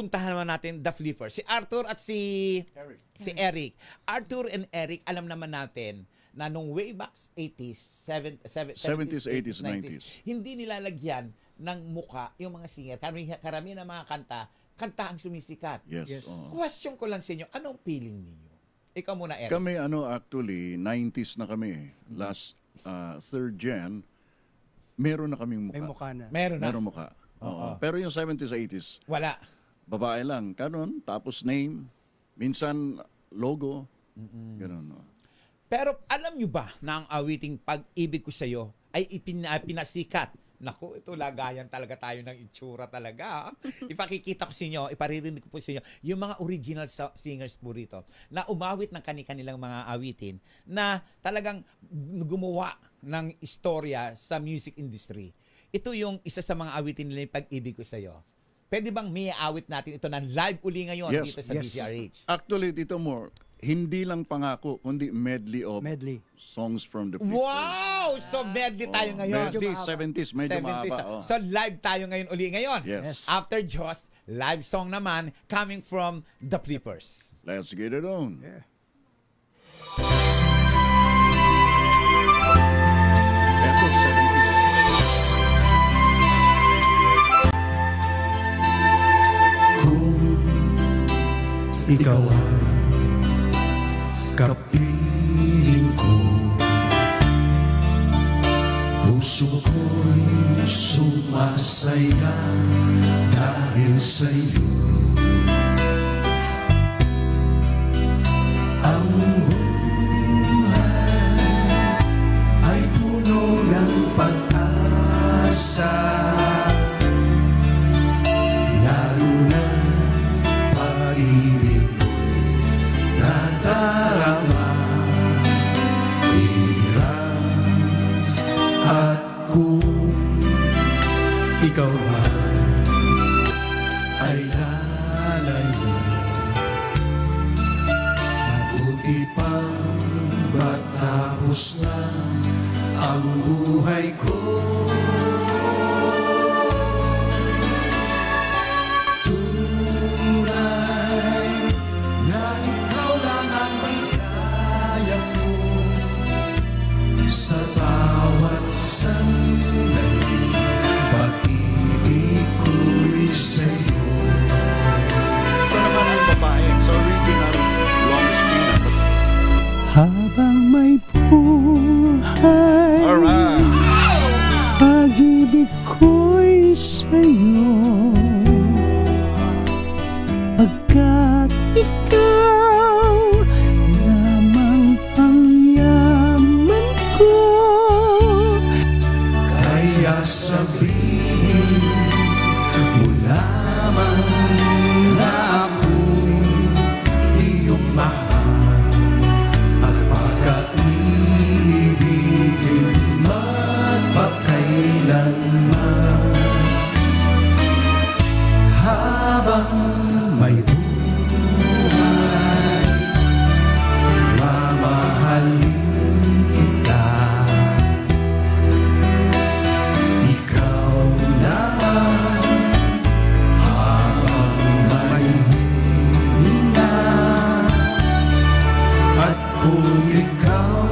Puntahan naman natin the Flippers. Si Arthur at si Eric. Arthur and Eric, alam naman natin na nung way back 80s, 70s, 80s, 90s. hindi nilalagyan ng muka yung mga singer. Karamihan ng mga kanta ang sumisikat. Yes. Question ko lang sa inyo, anong feeling ninyo? Ikaw muna, Eric. Kami actually 90s na kami. Last third gen, meron na kaming mukha. May mukha na. Meron na. Meron mukha. Oo. Pero yung 70s, 80s, Wala. babae lang. Kanon, tapos name, minsan logo. Ganun. No? Pero alam nyo ba na ang awiting Pag-ibig ko sa'yo ay pinasikat? Naku, ito lagayan talaga tayo ng itsura talaga. Ipakikita ko sa inyo, iparirinig ko po sa inyo, yung mga original singers po rito na umawit ng kanilang mga awitin na talagang gumawa ng istorya sa music industry. Ito yung isa sa mga awitin nila yung Pag-ibig ko sa'yo. Pwede bang may awit natin ito na live uli ngayon dito sa DZRH? Actually, Tito More, hindi lang pangako, kundi medley of songs from the Flippers. Wow! So medley tayo ngayon. Medley, 70s, medyo 70s. mahaba. So live tayo ngayon uli ngayon. Yes. After Joss, live song naman coming from the Flippers. Let's get it on. Yeah. Eto, 70s. Ikaw ay kapiling ko, puso ko'y sumasaya dahil sa'yo. Ang buhay ay puno ng pag-asa, lalo na pag-ibig nadarama, hirap at kung ikaw man ay lalayo, mabuti pang matapos na ang buhay ko. Sa bawat sandali, pag-ibig ko'y sa'yo. Ito naman ang babae sa original longest peanut. Habang may buhay, Alright. pag-ibig ko'y sa'yo. Pagkat ikaw lamang ang yaman ko, kaya sabihin mo lamang na ako'y iyong mahal at pagkaibigin magpakailanman. Habang may buhay, mamahalin kita. Ikaw naman, habang may hininga, at kung ikaw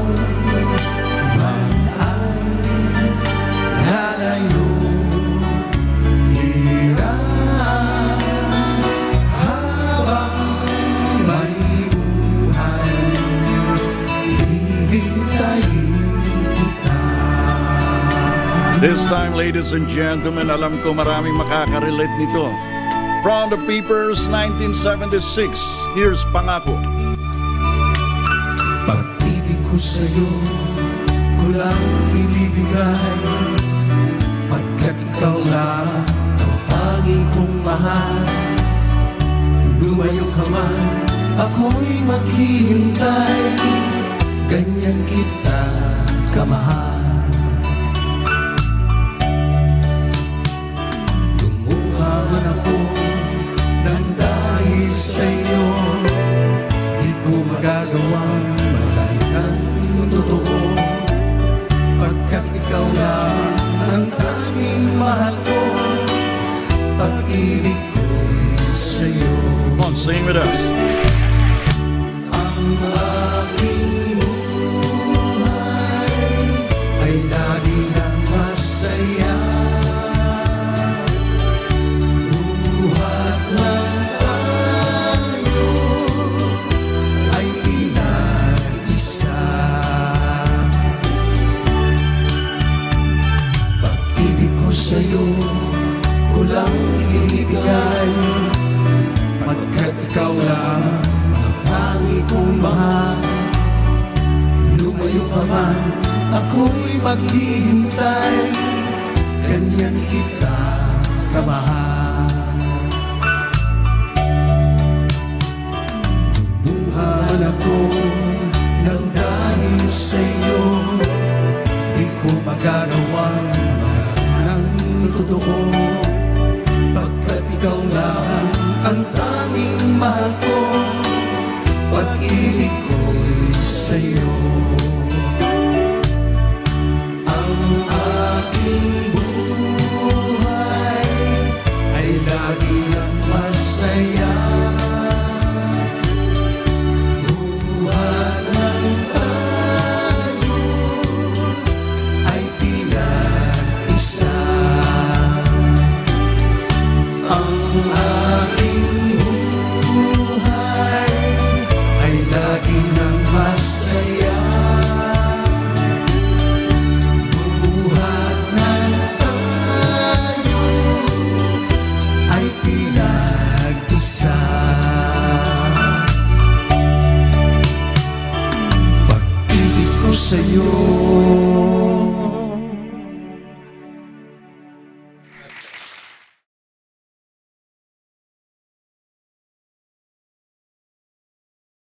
man ay lalayo, hirap habang may buhay, hihintayin kita. This time, ladies and gentlemen, alam ko maraming makaka-relate nito. From the Flippers, 1976, here's Pangako. Pag-ibig ko sa'yo, ko lang ibibigay, pagkat ikaw lang ang tanging kong mahal. Lumayo ka man, ako'y maghihintay, ganyan kita kamahal. Lumuha man ako ng dahil sa'yo, di ko magagawang magkalitan totoo, pagkat ikaw lang ang tanging mahal ko, pag-ibig ko'y sa'yo. Sing with us. Ang aking buhay ay lagi ng masaya. Buhat ng tayo ay pinag-isa. Pag-ibig ko sa'yo ko lang ibigay, pagkat ikaw lang ang tangi kong mahal. Lumayo ka man, ako'y maghihintay, ganyan kita kamahal. Buhan ako ng dahil sa'yo, di ko magagawa